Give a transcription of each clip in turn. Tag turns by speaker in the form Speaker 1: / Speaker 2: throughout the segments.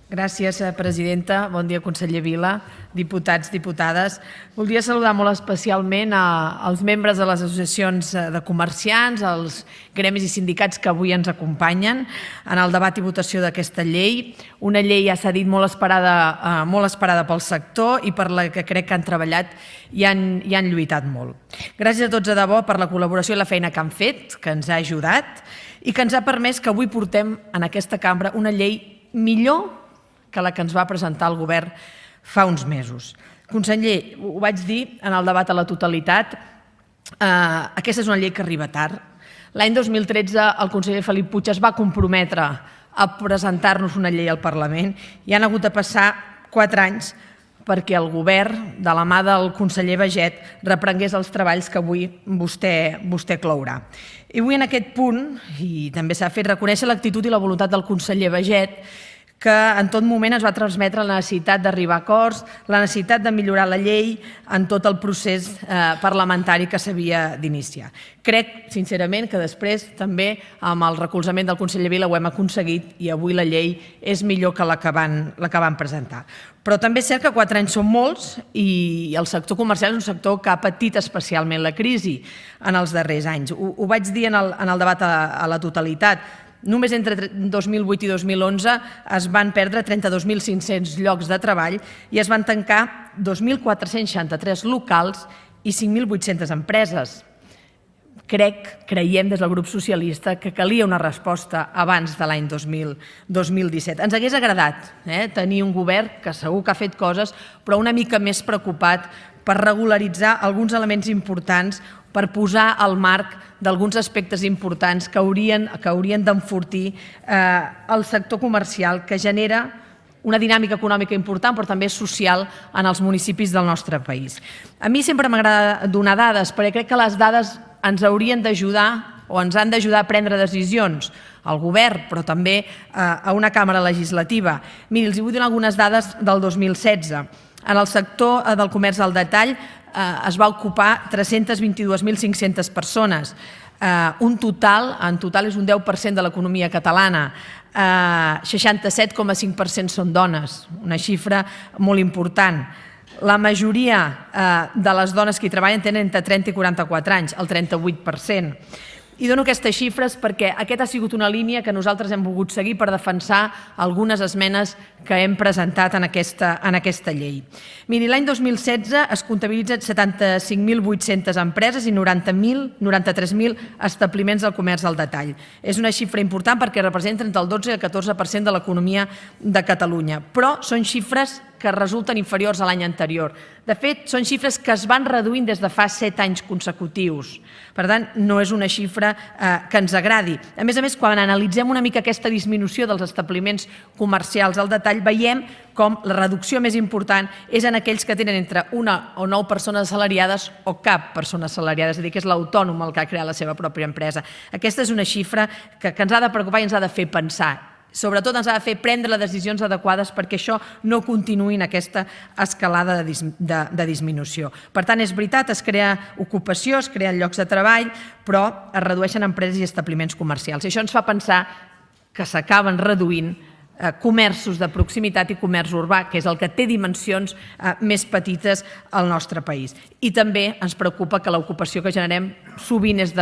Speaker 1: Gràcies, presidenta. Bon dia, conseller Vila, diputats, diputades. Voldria saludar molt especialment als membres de les associacions de comerciants, als gremis i sindicats que avui ens acompanyen en el debat i votació d'aquesta llei. Una llei, ja s'ha dit, molt esperada pel sector i per la que crec que han treballat i han lluitat molt. Gràcies a tots de debò per la col·laboració i la feina que han fet, que ens ha ajudat i que ens ha permès que avui portem en aquesta cambra una llei millor que la que ens va presentar el govern fa uns mesos. Conseller, ho vaig dir en el debat a la totalitat, aquesta és una llei que arriba tard. L'any 2013 el conseller Felip Puig es va comprometre a presentar-nos una llei al Parlament i han hagut de passar 4 anys perquè el govern, de la mà del conseller Baiget, reprengués els treballs que avui vostè clourà. I vull en aquest punt, i també s'ha fet reconèixer l'actitud i la voluntat del conseller Baiget, que en tot moment es va transmetre la necessitat d'arribar a acords, la necessitat de millorar la llei en tot el procés parlamentari que s'havia d'iniciar. Crec, sincerament, que després també amb el recolzament del conseller Vila ho hem aconseguit i avui la llei és millor que la que van presentar. Però també és cert que 4 anys són molts i el sector comercial és un sector que ha patit especialment la crisi en els darrers anys. Ho vaig dir en el debat a la totalitat. Només entre 2008 i 2011 es van perdre 32.500 llocs de treball i es van tancar 2.463 locals i 5.800 empreses. Creiem des del grup socialista que calia una resposta abans de l'any 2017. Ens hagués agradat tenir un govern que segur que ha fet coses, però una mica més preocupat per regularitzar alguns elements importants, per posar al marc d'alguns aspectes importants que haurien d'enfortir el sector comercial, que genera una dinàmica econòmica important, però també social en els municipis del nostre país. A mi sempre m'agrada donar dades, perquè crec que les dades ens haurien d'ajudar o ens han d'ajudar a prendre decisions al govern, però també a una càmera legislativa. Miri, els vull donar algunes dades del 2016. En el sector del comerç al detall es va ocupar 322.500 persones. En total és un 10% de l'economia catalana. 67,5% són dones, una xifra molt important. La majoria de les dones que hi treballen tenen entre 30 i 44 anys, el 38%. I dono aquestes xifres perquè aquesta ha sigut una línia que nosaltres hem volgut seguir per defensar algunes esmenes que hem presentat en aquesta llei. Miri, l'any 2016 es comptabilitzen 75.800 empreses i 93.000 establiments del comerç al detall. És una xifra important perquè representa entre el 12 i el 14% de l'economia de Catalunya, però són xifres que resulten inferiors a l'any anterior. De fet, són xifres que es van reduint des de fa 7 anys consecutius. Per tant, no és una xifra que ens agradi. A més, quan analitzem una mica aquesta disminució dels establiments comercials al detall, veiem com la reducció més important és en aquells que tenen entre 1 o 9 persones assalariades o cap persona assalariada, és a dir, que és l'autònom el que ha creat la seva pròpia empresa. Aquesta és una xifra que ens ha de preocupar i ens ha de fer pensar. Sobretot ens ha de fer prendre les decisions adequades perquè això no continuï en aquesta escalada de disminució. Per tant, és veritat, es crea ocupació, es creen llocs de treball, però es redueixen empreses i establiments comercials. I això ens fa pensar que s'acaben reduint comerços de proximitat i comerç urbà, que és el que té dimensions més petites al nostre país. I també ens preocupa que l'ocupació que generem sovint és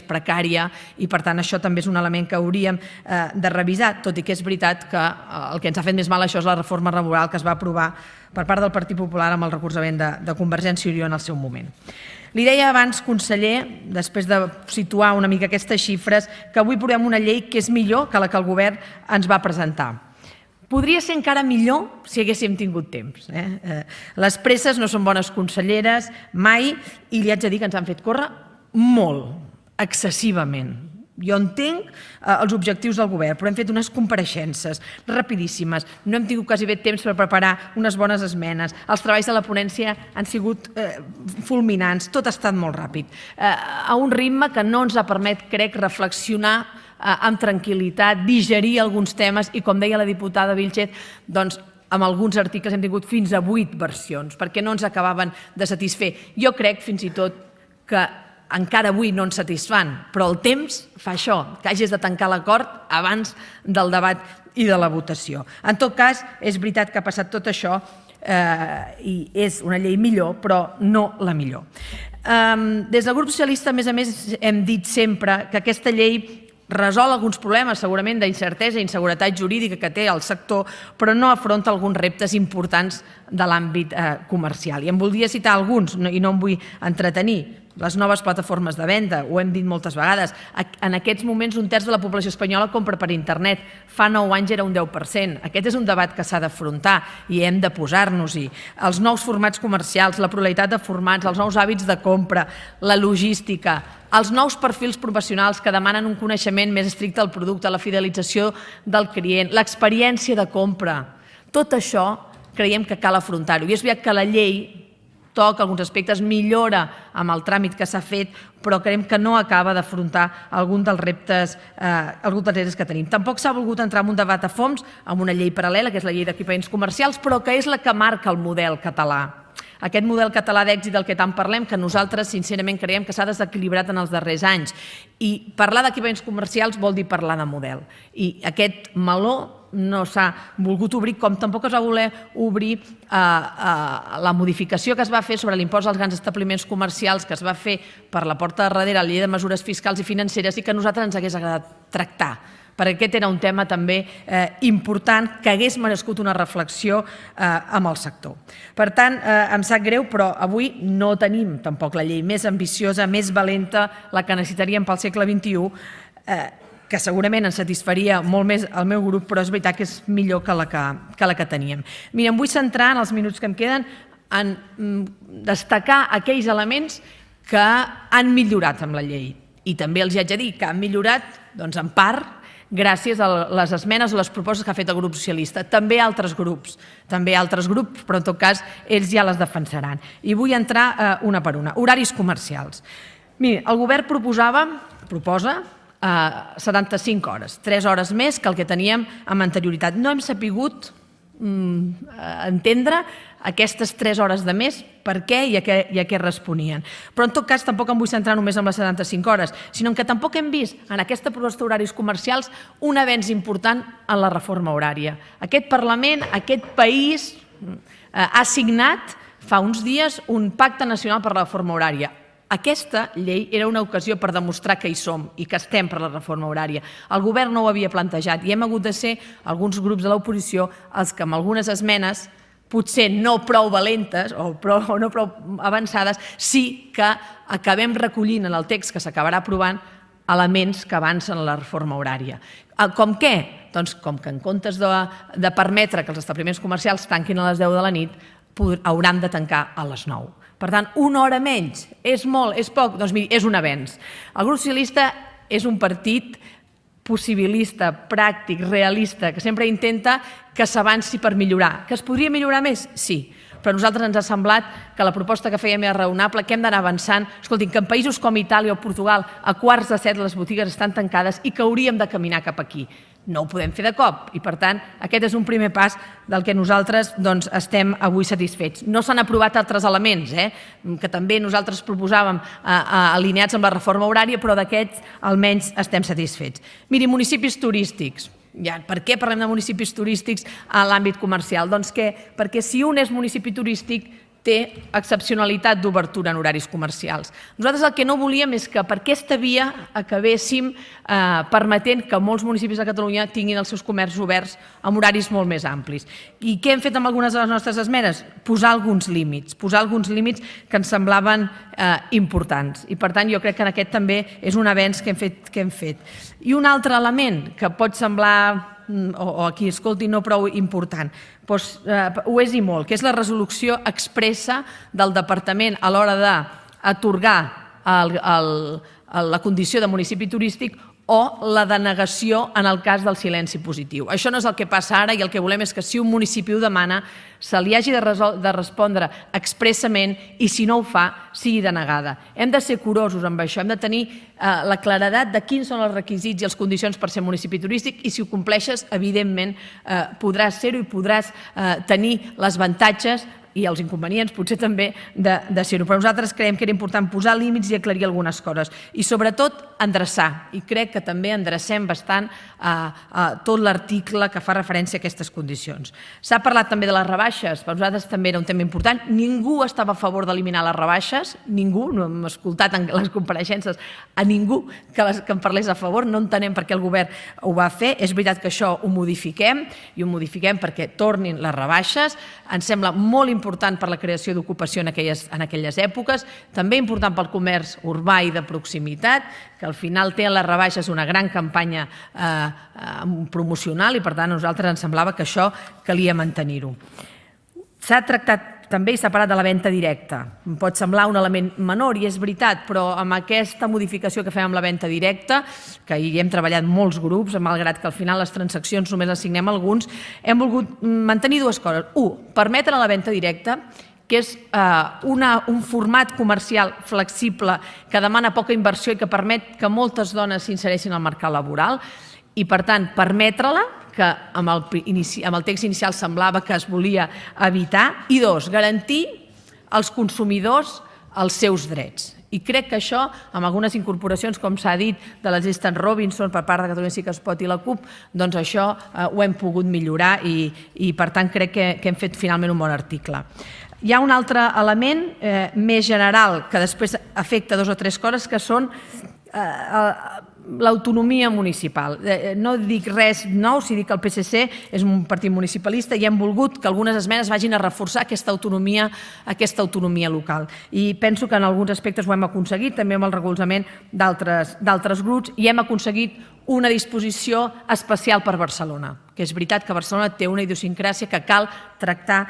Speaker 1: precària i, per tant, això també és un element que hauríem de revisar, tot i que és veritat que el que ens ha fet més mal això és la reforma laboral que es va aprovar per part del Partit Popular amb el recolzament de Convergència i Unió en el seu moment. Li deia abans, conseller, després de situar una mica aquestes xifres, que avui aprovem una llei que és millor que la que el govern ens va presentar. Podria ser encara millor si haguéssim tingut temps. Les presses no són bones conselleres, mai, i li haig de dir que ens han fet córrer molt, excessivament. Jo entenc els objectius del govern, però hem fet unes compareixences rapidíssimes, no hem tingut quasi bé temps per preparar unes bones esmenes, els treballs de la ponència han sigut fulminants, tot ha estat molt ràpid, a un ritme que no ens ha permès, crec, reflexionar amb tranquil·litat, digerir alguns temes i, com deia la diputada Vílchez, doncs amb alguns articles hem tingut fins a 8 versions, perquè no ens acabaven de satisfer. Jo crec, fins i tot, que encara avui no ens satisfan, però el temps fa això, que hagis de tancar l'acord abans del debat i de la votació. En tot cas, és veritat que ha passat tot això i és una llei millor, però no la millor. Des del grup socialista, a més, hem dit sempre que aquesta llei resol alguns problemes, segurament, d'incertesa i inseguretat jurídica que té el sector, però no afronta alguns reptes importants de l'àmbit comercial. I en voldria citar alguns, i no em vull entretenir. Les noves plataformes de venda, ho hem dit moltes vegades. En aquests moments, 1/3 de la població espanyola compra per internet. Fa 9 anys era un 10%. Aquest és un debat que s'ha d'afrontar i hem de posar-nos-hi. Els nous formats comercials, la pluralitat de formats, els nous hàbits de compra, la logística, els nous perfils professionals que demanen un coneixement més estricte del producte, la fidelització del client, l'experiència de compra. Tot això creiem que cal afrontar-ho. I és veritat que la llei toca alguns aspectes, millora amb el tràmit que s'ha fet, però creiem que no acaba d'afrontar alguns dels reptes que tenim. Tampoc s'ha volgut entrar en un debat a fons amb una llei paral·lela, que és la llei d'equipaments comercials, però que és la que marca el model català. Aquest model català d'èxit del que tant parlem, que nosaltres sincerament creiem que s'ha desequilibrat en els darrers anys. I parlar d'equipaments comercials vol dir parlar de model. I aquest meló no s'ha volgut obrir, com tampoc es va voler obrir la modificació que es va fer sobre l'impost als grans establiments comercials, que es va fer per la porta de darrere a la llei de mesures fiscals i financeres i que a nosaltres ens hagués agradat tractar, perquè aquest era un tema també important que hagués merescut una reflexió amb el sector. Per tant, em sap greu, però avui no tenim tampoc la llei més ambiciosa, més valenta, la que necessitaríem pel segle XXI, que segurament ens satisfaria molt més el meu grup, però és veritat que és millor que la que teníem. Mira, em vull centrar en els minuts que em queden en destacar aquells elements que han millorat amb la llei. I també els haig de dir que han millorat, doncs, en part, gràcies a les esmenes o les propostes que ha fet el grup socialista. També altres grups, però en tot cas ells ja les defensaran. I vull entrar una per una. Horaris comercials. Mira, el govern proposa 75 hores, 3 hores més que el que teníem amb anterioritat. No hem sapigut entendre aquestes 3 hores de més, per què i a què responien. Però en tot cas tampoc em vull centrar només en les 75 hores, sinó que tampoc hem vist en aquesta proposta d'horaris comercials un avenç important en la reforma horària. Aquest Parlament, aquest país ha signat fa uns dies un pacte nacional per la reforma horària. Aquesta llei era una ocasió per demostrar que hi som i que estem per la reforma horària. El govern no ho havia plantejat i hem hagut de ser alguns grups de l'oposició els que amb algunes esmenes, potser no prou valentes o no prou avançades, sí que acabem recollint en el text que s'acabarà aprovant elements que avancen en la reforma horària. Com què? Doncs com que en comptes de permetre que els establiments comercials tanquin a les 10 de la nit, hauran de tancar a les 9. Per tant, una hora menys, és molt, és poc? Doncs miri, és un avenç. El grup socialista és un partit possibilista, pràctic, realista, que sempre intenta que s'avanci per millorar. Que es podria millorar més? Sí. Però a nosaltres ens ha semblat que la proposta que fèiem era raonable, que hem d'anar avançant. Escoltin, que en països com Itàlia o Portugal a 6:45 les botigues estan tancades i que hauríem de caminar cap aquí. No ho podem fer de cop i, per tant, aquest és un primer pas del que nosaltres estem avui satisfets. No s'han aprovat altres elements, que també nosaltres proposàvem alineats amb la reforma horària, però d'aquests almenys estem satisfets. Miri, municipis turístics. Per què parlem de municipis turístics a l'àmbit comercial? Doncs perquè si un és municipi turístic té excepcionalitat d'obertura en horaris comercials. Nosaltres el que no volíem és que per aquesta via acabéssim permetent que molts municipis de Catalunya tinguin els seus comerços oberts amb horaris molt més amplis. I què hem fet amb algunes de les nostres esmenes? Posar alguns límits que ens semblaven importants. I per tant jo crec que en aquest també és un avenç que hem fet. I un altre element que pot semblar o a qui escolti no prou important, ho és i molt, que és la resolució expressa del Departament a l'hora d'atorgar la condició de municipi turístic o la denegació en el cas del silenci positiu. Això no és el que passa ara i el que volem és que si un municipi ho demana se li hagi de respondre expressament i si no ho fa sigui denegada. Hem de ser curosos amb això, hem de tenir la claredat de quins són els requisits i les condicions per ser municipi turístic i si ho compleixes, evidentment, podràs ser-ho i podràs tenir els avantatges i els inconvenients potser també de ser-ho. Però nosaltres creiem que era important posar límits i aclarir algunes coses i sobretot endreçar, i crec que també endrecem bastant tot l'article que fa referència a aquestes condicions. S'ha parlat també de les rebaixes, per nosaltres també era un tema important. Ningú estava a favor d'eliminar les rebaixes, ningú, no hem escoltat en les compareixences a ningú que en parlés a favor, no entenem per què el govern ho va fer. És veritat que això ho modifiquem i ho modifiquem perquè tornin les rebaixes. Ens sembla molt important per la creació d'ocupació en aquelles èpoques, també important pel comerç urbà i de proximitat, que al final té a les rebaixes una gran campanya promocional i per tant a nosaltres ens semblava que això calia mantenir-ho. S'ha tractat també i s'ha parlat de la venda directa. Pot semblar un element menor i és veritat, però amb aquesta modificació que fem amb la venda directa, que hi hem treballat molts grups, malgrat que al final les transaccions només les signem alguns, hem volgut mantenir dues coses. Permetre la venda directa, que és un format comercial flexible que demana poca inversió i que permet que moltes dones s'insereixin al mercat laboral i, per tant, permetre-la, que amb el text inicial semblava que es volia evitar, i dos, garantir als consumidors els seus drets. I crec que això, amb algunes incorporacions, com s'ha dit, de la Stan Robinson per part de Catalunya Sí que es pot i la CUP, doncs això ho hem pogut millorar i per tant, crec que hem fet finalment un bon article. Hi ha un altre element més general que després afecta dues o tres coses que són l'autonomia municipal. No dic res nou si dic que el PSC és un partit municipalista i hem volgut que algunes esmenes vagin a reforçar aquesta autonomia local. I penso que en alguns aspectes ho hem aconseguit, també amb el recolzament d'altres grups, i hem aconseguit una disposició especial per Barcelona, que és veritat que Barcelona té una idiosincràsia que cal tractar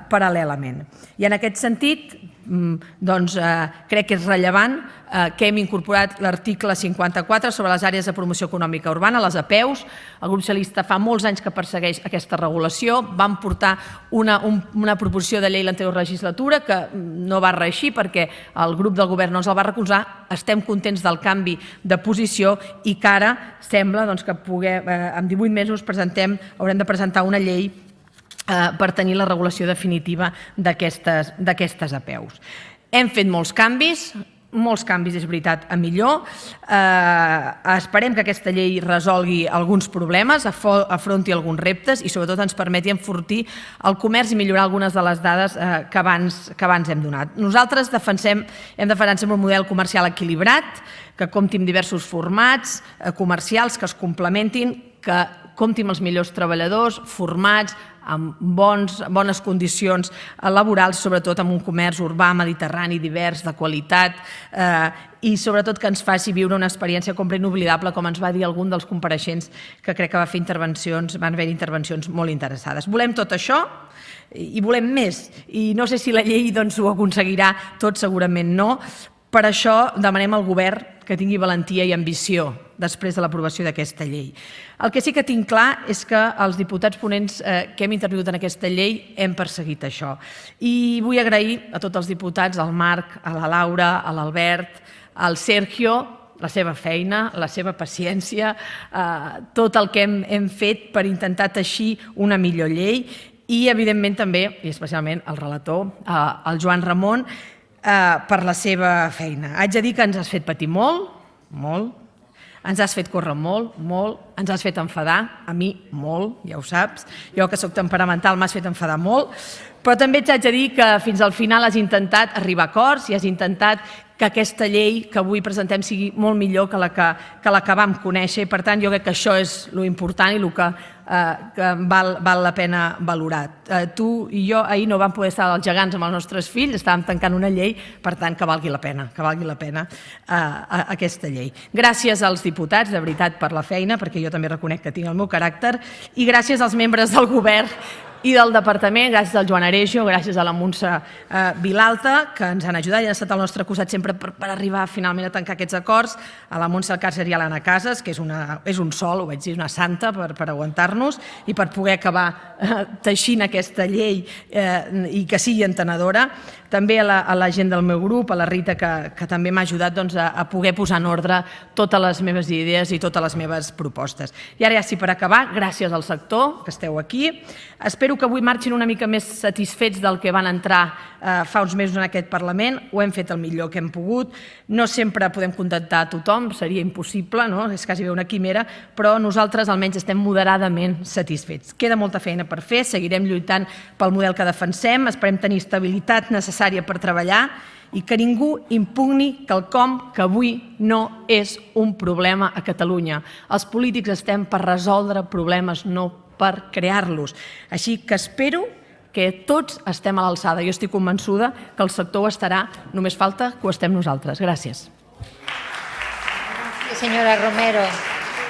Speaker 1: paral·lelament. I en aquest sentit, crec que és rellevant que hem incorporat l'article 54 sobre les àrees de promoció econòmica urbana, les APEUs. El grup socialista fa molts anys que persegueix aquesta regulació. Vam portar una proposició de llei l'anterior legislatura que no va reeixir perquè el grup del govern no ens el va recolzar. Estem contents del canvi de posició i que ara sembla que en 18 mesos haurem de presentar una llei per tenir la regulació definitiva d'aquestes APEUs. Hem fet molts canvis, és veritat, a millor. Esperem que aquesta llei resolgui alguns problemes, afronti alguns reptes i sobretot ens permeti enfortir el comerç i millorar algunes de les dades que abans hem donat. Nosaltres hem defensat sempre un model comercial equilibrat, que compti amb diversos formats comercials que es complementin, que compti amb els millors treballadors, formats, amb bones condicions laborals, sobretot amb un comerç urbà, mediterrani, divers, de qualitat i sobretot que ens faci viure una experiència compra inoblidable, com ens va dir algun dels compareixents que crec que van haver intervencions molt interessades. Volem tot això i volem més. I no sé si la llei ho aconseguirà tot, segurament no. Per això demanem al govern que tingui valentia i ambició després de l'aprovació d'aquesta llei. El que sí que tinc clar és que els diputats ponents que hem intervingut en aquesta llei hem perseguit això. I vull agrair a tots els diputats, al Marc, a la Laura, a l'Albert, al Sergio, la seva feina, la seva paciència, tot el que hem fet per intentar teixir una millor llei i, evidentment, també, i especialment al relator, al Joan Ramon, per la seva feina. Haig de dir que ens has fet patir molt, molt, ens has fet córrer molt, molt, ens has fet enfadar, a mi molt, ja ho saps, jo que soc temperamental m'has fet enfadar molt, però també ets haig de dir que fins al final has intentat arribar a acords i has intentat que aquesta llei que avui presentem sigui molt millor que la que vam conèixer i per tant jo crec que això és l'important i el que val la pena valorar. Tu i jo ahir no vam poder estar als gegants amb els nostres fills, estàvem tancant una llei, per tant que valgui la pena aquesta llei. Gràcies als diputats, de veritat, per la feina, perquè jo també reconec que tinc el meu caràcter, i gràcies als membres del govern i del departament, gràcies al Joan Aregio, gràcies a la Montse Vilalta, que ens han ajudat i han estat al nostre costat sempre per arribar finalment a tancar aquests acords, a la Montse Alcàcer i a l'Anna Casas, que és un sol, ho vaig dir, una santa per aguantar-nos i per poder acabar teixint aquesta llei i que sigui entenedora, també a la gent del meu grup, a la Rita, que també m'ha ajudat a poder posar en ordre totes les meves idees i totes les meves propostes. I ara ja sí, per acabar, gràcies al sector, que esteu aquí. Espero que avui marxin una mica més satisfets del que van entrar fa uns mesos en aquest Parlament. Ho hem fet el millor que hem pogut. No sempre podem contentar a tothom, seria impossible, no? És quasi bé una quimera, però nosaltres almenys estem moderadament satisfets. Queda molta feina per fer, seguirem lluitant pel model que defensem, esperem tenir estabilitat necessària per treballar i que ningú impugni quelcom que avui no és un problema a Catalunya. Els polítics estem per resoldre problemes, no per crear-los. Així que espero que tots estem a l'alçada. Jo estic convençuda que el sector ho estarà, només falta que ho estem nosaltres. Gràcies.
Speaker 2: Senyora Romero.